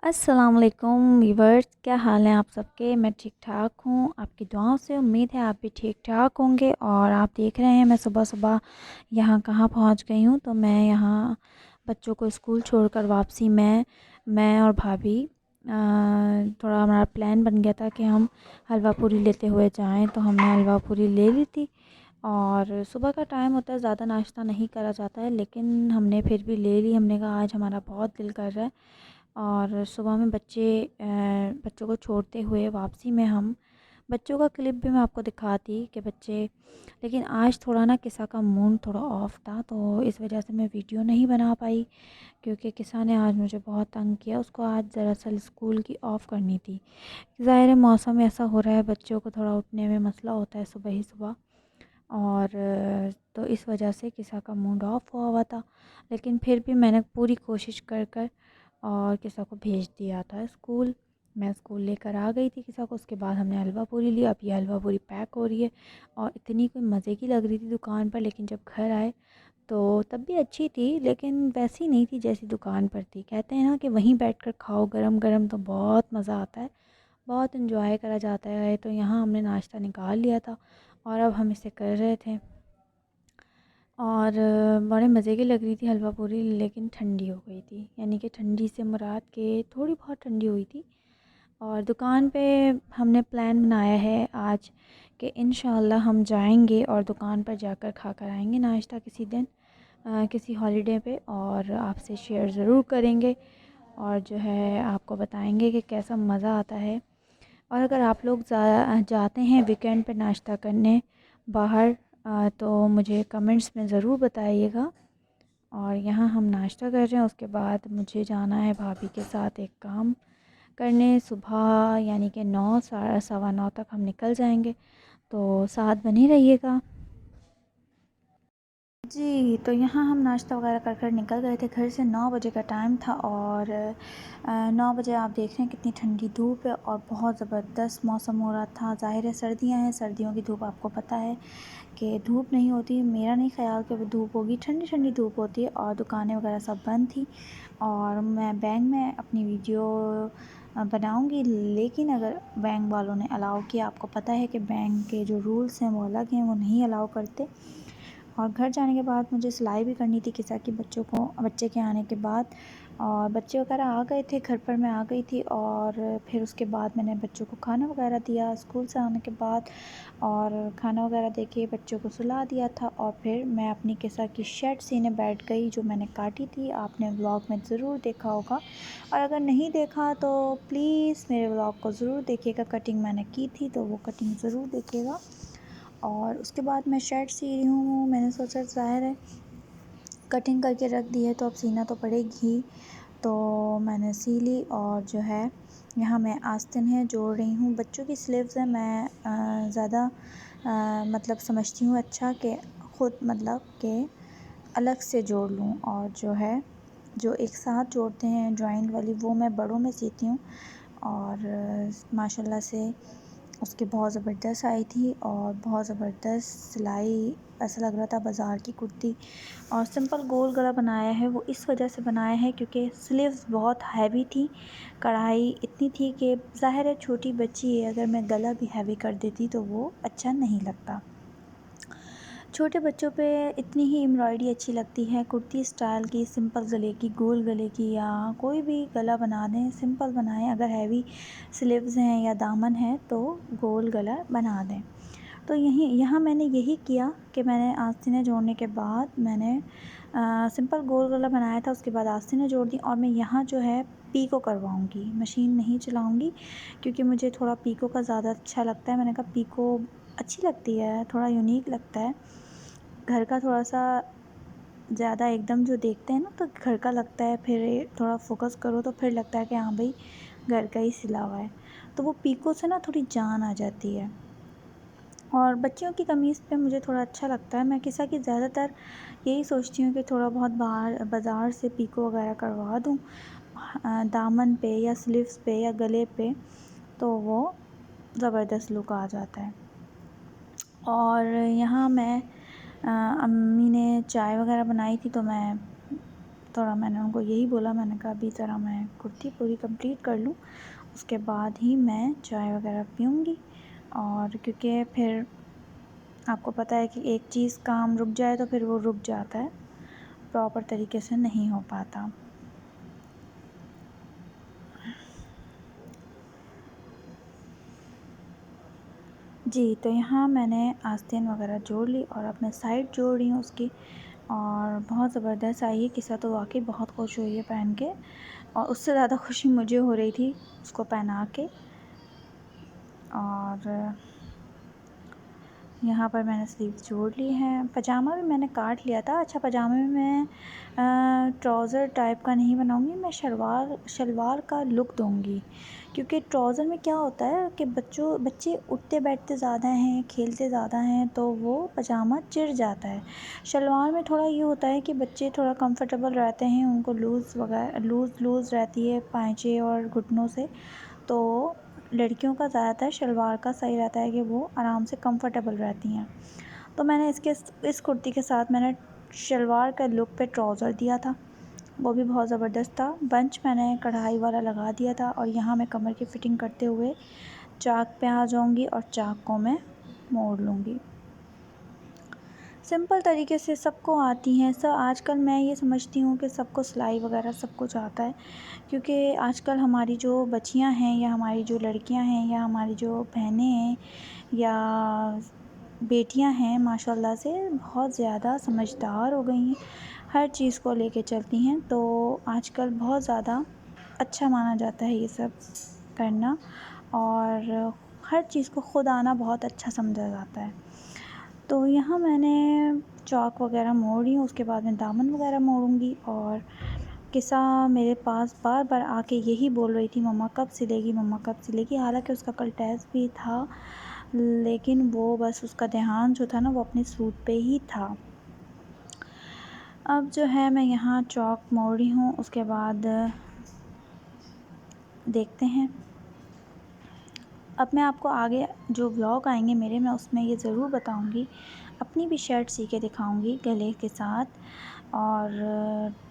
अस्सलाम वालेकुम वीवर्स, क्या हाल है आप सबके। मैं ठीक ठाक हूँ, आपकी दुआओं से उम्मीद है आप भी ठीक ठाक होंगे। और आप देख रहे हैं मैं सुबह सुबह यहाँ कहाँ पहुँच गई हूँ। तो मैं यहाँ बच्चों को स्कूल छोड़कर वापसी में मैं और भाभी थोड़ा हमारा प्लान बन गया था कि हम हलवा पूरी लेते हुए जाएं। तो हमने हलवा पूरी ले ली थी। और सुबह का टाइम होता है, ज़्यादा नाश्ता नहीं करा जाता है, लेकिन हमने फिर भी ले ली। हमने कहा आज हमारा बहुत दिल कर रहा है। और सुबह में बच्चों को छोड़ते हुए वापसी में हम बच्चों का क्लिप भी मैं आपको दिखाती कि बच्चे, लेकिन आज थोड़ा ना किसा का मूड थोड़ा ऑफ था, तो इस वजह से मैं वीडियो नहीं बना पाई। क्योंकि किसा ने आज मुझे बहुत तंग किया, उसको आज दरअसल स्कूल की ऑफ़ करनी थी। ज़ाहिर है मौसम ऐसा हो रहा है, बच्चों को थोड़ा उठने में मसला होता है सुबह ही सुबह। और तो इस वजह से किसा का मूड ऑफ हुआ था। लेकिन फिर भी मैंने पूरी कोशिश कर कर और किसा को भेज दिया था स्कूल। मैं स्कूल लेकर आ गई थी किसा को। उसके बाद हमने हलवा पूरी ली। अब ये हलवा पूरी पैक हो रही है और इतनी कोई मज़े की लग रही थी दुकान पर, लेकिन जब घर आए तो तब भी अच्छी थी, लेकिन वैसी नहीं थी जैसी दुकान पर थी। कहते हैं ना कि वहीं बैठकर खाओ गरम गरम तो बहुत मज़ा आता है, बहुत इन्जॉय करा जाता है। तो यहाँ हमने नाश्ता निकाल लिया था और अब हम इसे कर रहे थे। और बड़े मज़े की लग रही थी हलवा पूरी, लेकिन ठंडी हो गई थी। यानी कि ठंडी से मुराद के थोड़ी बहुत ठंडी हुई थी। और दुकान पे हमने प्लान बनाया है आज कि इंशाल्लाह हम जाएंगे और दुकान पर जाकर खा कर आएंगे नाश्ता किसी दिन, किसी हॉलीडे पे, और आपसे शेयर ज़रूर करेंगे। और जो है आपको बताएंगे कि कैसा मज़ा आता है। और अगर आप लोग जाते हैं वीकेंड पे नाश्ता करने बाहर, तो मुझे कमेंट्स में ज़रूर बताइएगा। और यहाँ हम नाश्ता कर रहे हैं, उसके बाद मुझे जाना है भाभी के साथ एक काम करने सुबह, यानी कि 9 सवा 9 तक हम निकल जाएंगे। तो साथ बने रहिएगा जी। तो यहाँ हम नाश्ता वगैरह कर कर निकल गए थे घर से। 9 बजे का टाइम था और 9 बजे आप देख रहे हैं कितनी ठंडी धूप है और बहुत ज़बरदस्त मौसम हो रहा था। ज़ाहिर है सर्दियाँ हैं, सर्दियों की धूप आपको पता है कि धूप नहीं होती। मेरा नहीं ख़्याल कि वो धूप होगी, ठंडी ठंडी धूप होती है। और दुकानें वगैरह सब बंद थी और मैं बैंक में अपनी वीडियो बनाऊंगी, लेकिन अगर बैंक वालों ने अलाउ किया, आपको पता है कि बैंक के जो रूल्स हैं वो अलग हैं, वो नहीं अलाउ करते। और घर जाने के बाद मुझे सिलाई भी करनी थी किसा की बच्चे के आने के बाद। और बच्चे वगैरह आ गए थे घर पर, मैं आ गई थी। और फिर उसके बाद मैंने बच्चों को खाना वगैरह दिया स्कूल से आने के बाद। और खाना वगैरह दे के बच्चों को सुला दिया था और फिर मैं अपनी किसा की शर्ट सीने बैठ गई, जो मैंने काटी थी। आपने व्लॉग में ज़रूर देखा होगा, और अगर नहीं देखा तो प्लीज़ मेरे व्लॉग को ज़रूर देखिएगा। कटिंग मैंने की थी तो वो कटिंग ज़रूर देखिएगा। और उसके बाद मैं शर्ट सी रही हूँ। मैंने सोचा ज़ाहिर है कटिंग करके रख दी है तो अब सीना तो पड़ेगी ही। तो मैंने सी ली और जो है यहाँ मैं आस्तीन है जोड़ रही हूँ। बच्चों की स्लीव्स है, मैं ज़्यादा मतलब समझती हूँ अच्छा कि ख़ुद मतलब कि अलग से जोड़ लूँ। और जो है जो एक साथ जोड़ते हैं जॉइंट वाली, वो मैं बड़ों में सीती हूँ। और माशाल्लाह से उसकी बहुत ज़बरदस्त आई थी और बहुत ज़बरदस्त सिलाई, ऐसा लग रहा था बाज़ार की कुर्ती। और सिंपल गोल गला बनाया है, वो इस वजह से बनाया है क्योंकि स्लीव्स बहुत हैवी थी, कढ़ाई इतनी थी कि ज़ाहिर है छोटी बच्ची है, अगर मैं गला भी हैवी कर देती तो वो अच्छा नहीं लगता। छोटे बच्चों पे इतनी ही एम्ब्रॉयडरी अच्छी लगती है, कुर्ती स्टाइल की, सिंपल गले की, गोल गले की, या कोई भी गला बना दें, सिंपल बनाएं। अगर हैवी स्लीव्स हैं या दामन है तो गोल गला बना दें। तो यहाँ मैंने यही किया कि मैंने आस्तीनें जोड़ने के बाद मैंने सिंपल गोल गला बनाया था, उसके बाद आस्तीनें जोड़ दी। और मैं यहाँ जो है पीको करवाऊँगी, मशीन नहीं चलाऊँगी क्योंकि मुझे थोड़ा पीको का ज़्यादा अच्छा लगता है। मैंने कहा पीको अच्छी लगती है, थोड़ा यूनिक लगता है। घर का थोड़ा-सा ज़्यादा एकदम जो देखते हैं ना तो घर का लगता है, फिर थोड़ा फ़ोकस करो तो फिर लगता है कि हाँ भाई घर का ही सिला हुआ है। तो वो पीको से ना थोड़ी जान आ जाती है। और बच्चियों की कमीज़ पे मुझे थोड़ा अच्छा लगता है। मैं किसा की ज़्यादातर यही सोचती हूँ कि थोड़ा बहुत बाहर बाज़ार से पीको वगैरह करवा दूँ दामन पे या स्लीव्स पे या गले पे, तो वो ज़बरदस्त लुक आ जाता है। और यहाँ मैं अम्मी ने चाय वगैरह बनाई थी तो मैं थोड़ा मैंने उनको यही बोला, मैंने कहा अभी ज़रा मैं कुर्ती पूरी कंप्लीट कर लूँ, उसके बाद ही मैं चाय वगैरह पीऊँगी। और क्योंकि फिर आपको पता है कि एक चीज़ काम रुक जाए तो फिर वो रुक जाता है, प्रॉपर तरीके से नहीं हो पाता। जी, तो यहाँ मैंने आस्तीन वगैरह जोड़ ली और अब मैं साइड जोड़ रही हूँ उसकी, और बहुत ज़बरदस्त आई है। किस्सा तो वाक़ई बहुत खुश हुई है पहन के, और उससे ज़्यादा खुशी मुझे हो रही थी उसको पहना के। और यहाँ पर मैंने स्लीव्स जोड़ ली हैं। पजामा भी मैंने काट लिया था। अच्छा, पजामे में मैं ट्राउज़र टाइप का नहीं बनाऊँगी, मैं शलवार का लुक दूँगी, क्योंकि ट्राउज़र में क्या होता है कि बच्चे उठते बैठते ज़्यादा हैं, खेलते ज़्यादा हैं, तो वो पजामा चिढ़ जाता है। शलवार में थोड़ा ये होता है कि बच्चे थोड़ा कंफर्टेबल रहते हैं, उनको लूज़ रहती है पाँचे और घुटनों से, तो लड़कियों का ज़्यादातर शलवार का सही रहता है कि वो आराम से कंफर्टेबल रहती हैं। तो मैंने इस कुर्ती के साथ मैंने शलवार का लुक पे ट्राउज़र दिया था, वो भी बहुत ज़बरदस्त था। बंच मैंने कढ़ाई वाला लगा दिया था, और यहाँ मैं कमर की फ़िटिंग करते हुए चाक पे आ जाऊँगी और चाक को मैं मोड़ लूँगी। सिंपल तरीके से सबको आती हैं आजकल मैं ये समझती हूँ कि सबको सिलाई वगैरह सब कुछ आता है, क्योंकि आजकल हमारी जो बच्चियाँ हैं या हमारी जो लड़कियाँ हैं या हमारी जो बहनें हैं या बेटियां हैं, माशाल्लाह से बहुत ज़्यादा समझदार हो गई हैं, हर चीज़ को लेके चलती हैं। तो आजकल बहुत ज़्यादा अच्छा माना जाता है ये सब करना, और हर चीज़ को खुद आना बहुत अच्छा समझा जाता है। तो यहाँ मैंने चौक वगैरह मोड़ रही हूँ, उसके बाद मैं दामन वगैरह मोड़ूँगी। और किस्सा मेरे पास बार-बार आके यही बोल रही थी, मम्मा कब सिलेगी, मम्मा कब सिलेगी। हालाँकि उसका कल टेस्ट भी था, लेकिन वो बस उसका ध्यान जो था ना वो अपने सूट पे ही था। अब जो है मैं यहाँ चौक मोड़ रही हूँ, उसके बाद देखते हैं। अब मैं आपको आगे जो व्लॉग आएंगे मेरे, मैं उसमें ये ज़रूर बताऊंगी, अपनी भी शर्ट सी के दिखाऊंगी गले के साथ। और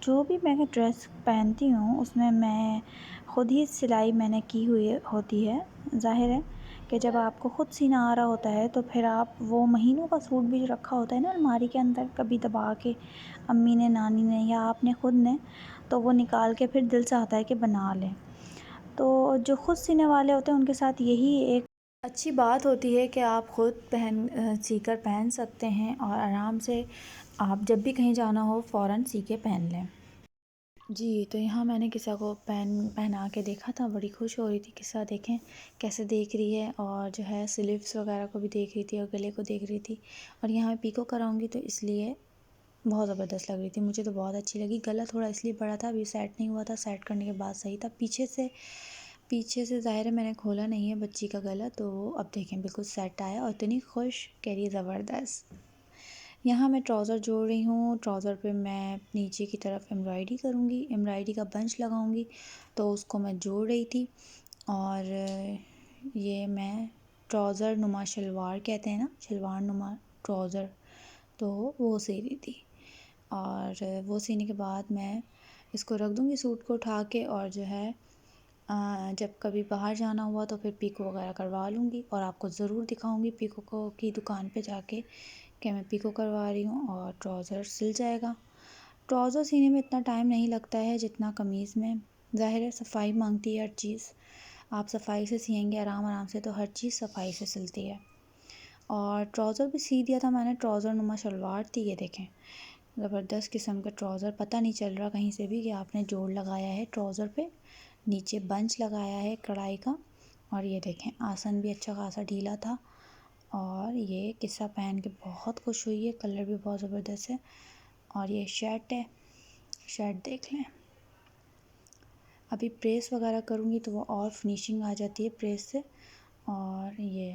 जो भी मैं ड्रेस पहनती हूँ उसमें मैं ख़ुद ही सिलाई मैंने की हुई होती है। ज़ाहिर है कि जब आपको ख़ुद सीना आ रहा होता है तो फिर आप वो महीनों का सूट भी जो रखा होता है ना अलमारी के अंदर, कभी दबा के अम्मी ने, नानी ने या आपने ख़ुद ने, तो वो निकाल के फिर दिल चाहता है कि बना लें। तो जो ख़ुद सीने वाले होते हैं उनके साथ यही एक अच्छी बात होती है कि आप ख़ुद सीकर पहन सकते हैं, और आराम से आप जब भी कहीं जाना हो फ़ौरन सी के पहन लें। जी, तो यहाँ मैंने किस्सा को पहना के देखा था, बड़ी खुश हो रही थी। किस्सा देखें कैसे देख रही है, और जो है स्लीव्स वगैरह को भी देख रही थी और गले को देख रही थी। और यहाँ मैं पीको कराऊंगी तो इसलिए बहुत ज़बरदस्त लग रही थी, मुझे तो बहुत अच्छी लगी। गला थोड़ा इसलिए बड़ा था, अभी सेट नहीं हुआ था, सेट करने के बाद सही था। पीछे से ज़ाहिर है मैंने खोला नहीं है बच्ची का गला, तो अब देखें बिल्कुल सेट आया, और इतनी खुश कह रही है ज़बरदस्त। यहाँ मैं ट्राउज़र जोड़ रही हूँ। ट्राउज़र पे मैं नीचे की तरफ एम्ब्रॉयडरी करूँगी, एम्ब्रॉयडरी का बंच लगाऊँगी, तो उसको मैं जोड़ रही थी। और ये मैं ट्राउज़र नुमा शलवार कहते हैं ना, शलवार नुमा ट्राउज़र, तो वो सी रही थी। और वो सीने के बाद मैं इसको रख दूँगी सूट को उठा के, और जो है जब कभी बाहर जाना हुआ तो फिर पीको वगैरह करवा लूँगी, और आपको ज़रूर दिखाऊँगी पीको को की दुकान पे जाके कि मैं पीको करवा रही हूँ, और ट्राउज़र सिल जाएगा। ट्राउज़र सीने में इतना टाइम नहीं लगता है जितना कमीज़ में। ज़ाहिर है सफाई मांगती है हर चीज़, आप सफाई से सिएंगे आराम से तो हर चीज़ सफाई से सिलती है। और ट्राउज़र भी सी दिया था मैंने, ट्राउज़र नुमा शलवार थी। ये देखें ज़बरदस्त किस्म का ट्राउज़र, पता नहीं चल रहा कहीं से भी कि आपने जोड़ लगाया है ट्राउज़र पे, नीचे बंच लगाया है कढ़ाई का। और ये देखें आसन भी अच्छा खासा ढीला था। और ये किस्सा पहन के बहुत खुश हुई है, कलर भी बहुत ज़बरदस्त है। और ये शर्ट है, शर्ट देख लें। अभी प्रेस वगैरह करूँगी तो वो और फिनिशिंग आ जाती है प्रेस से। और ये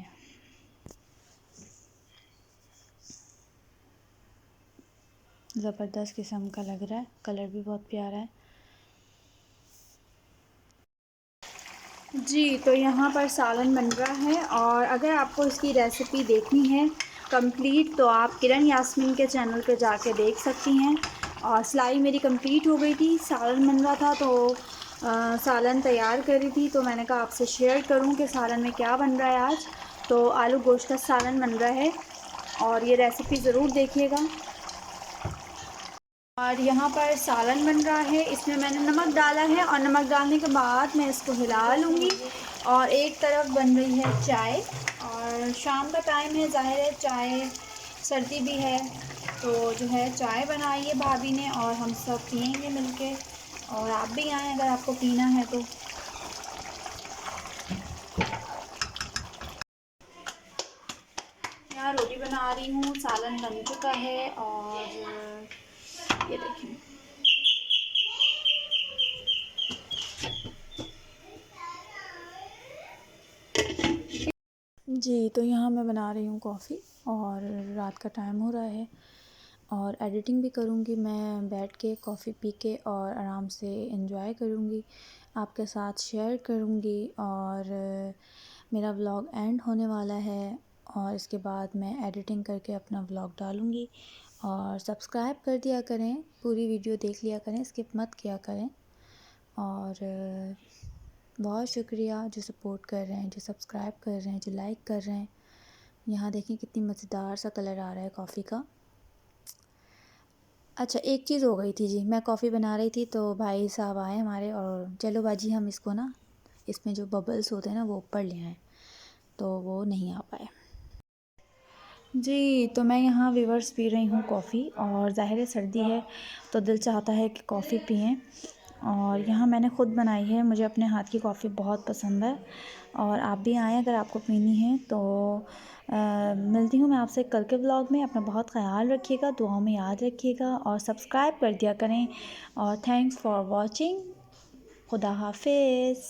ज़बरदस्त किस्म का लग रहा है, कलर भी बहुत प्यारा है। जी, तो यहाँ पर सालन बन रहा है, और अगर आपको इसकी रेसिपी देखनी है कंप्लीट तो आप किरण यास्मीन के चैनल पे जाके देख सकती हैं। और सिलाई मेरी कंप्लीट हो गई थी। सालन बन रहा था तो सालन तैयार करी थी, तो मैंने कहा आपसे शेयर करूं कि सालन में क्या बन रहा है आज। तो आलू गोश्त का सालन बन रहा है और ये रेसिपी ज़रूर देखिएगा। और यहाँ पर सालन बन रहा है, इसमें मैंने नमक डाला है और नमक डालने के बाद मैं इसको हिला लूँगी। और एक तरफ बन रही है चाय, और शाम का टाइम है, ज़ाहिर है चाय, सर्दी भी है तो जो है चाय बनाई है भाभी ने और हम सब पियेंगे मिलके। और आप भी आएँ अगर आपको पीना है तो। यहाँ रोटी बना रही हूँ, सालन बन चुका है और ये देखिए। जी, तो यहाँ मैं बना रही हूँ कॉफ़ी और रात का टाइम हो रहा है और एडिटिंग भी करूँगी मैं बैठ के, कॉफ़ी पी के, और आराम से एंजॉय करूँगी, आपके साथ शेयर करूँगी। और मेरा व्लॉग एंड होने वाला है और इसके बाद मैं एडिटिंग करके अपना व्लॉग डालूँगी। और सब्सक्राइब कर दिया करें, पूरी वीडियो देख लिया करें, स्किप मत किया करें। और बहुत शुक्रिया जो सपोर्ट कर रहे हैं, जो सब्सक्राइब कर रहे हैं, जो लाइक कर रहे हैं। यहाँ देखें कितनी मज़ेदार सा कलर आ रहा है कॉफ़ी का। अच्छा, एक चीज़ हो गई थी जी, मैं कॉफ़ी बना रही थी तो भाई साहब आए हमारे और चलो बाजी हम इसको ना, इसमें जो बबल्स होते हैं ना वो ऊपर ले आए, तो वो नहीं आ पाए। जी, तो मैं यहाँ व्यूअर्स पी रही हूँ कॉफ़ी और ज़ाहिर है सर्दी है तो दिल चाहता है कि कॉफ़ी पिएं। और यहाँ मैंने ख़ुद बनाई है, मुझे अपने हाथ की कॉफ़ी बहुत पसंद है और आप भी आएँ अगर आपको पीनी है तो। मिलती हूँ मैं आपसे कल के व्लॉग में। अपना बहुत ख़याल रखिएगा, दुआओं में याद रखिएगा और सब्सक्राइब कर दिया करें। और थैंक्स फॉर वॉचिंग। खुदा हाफिज़।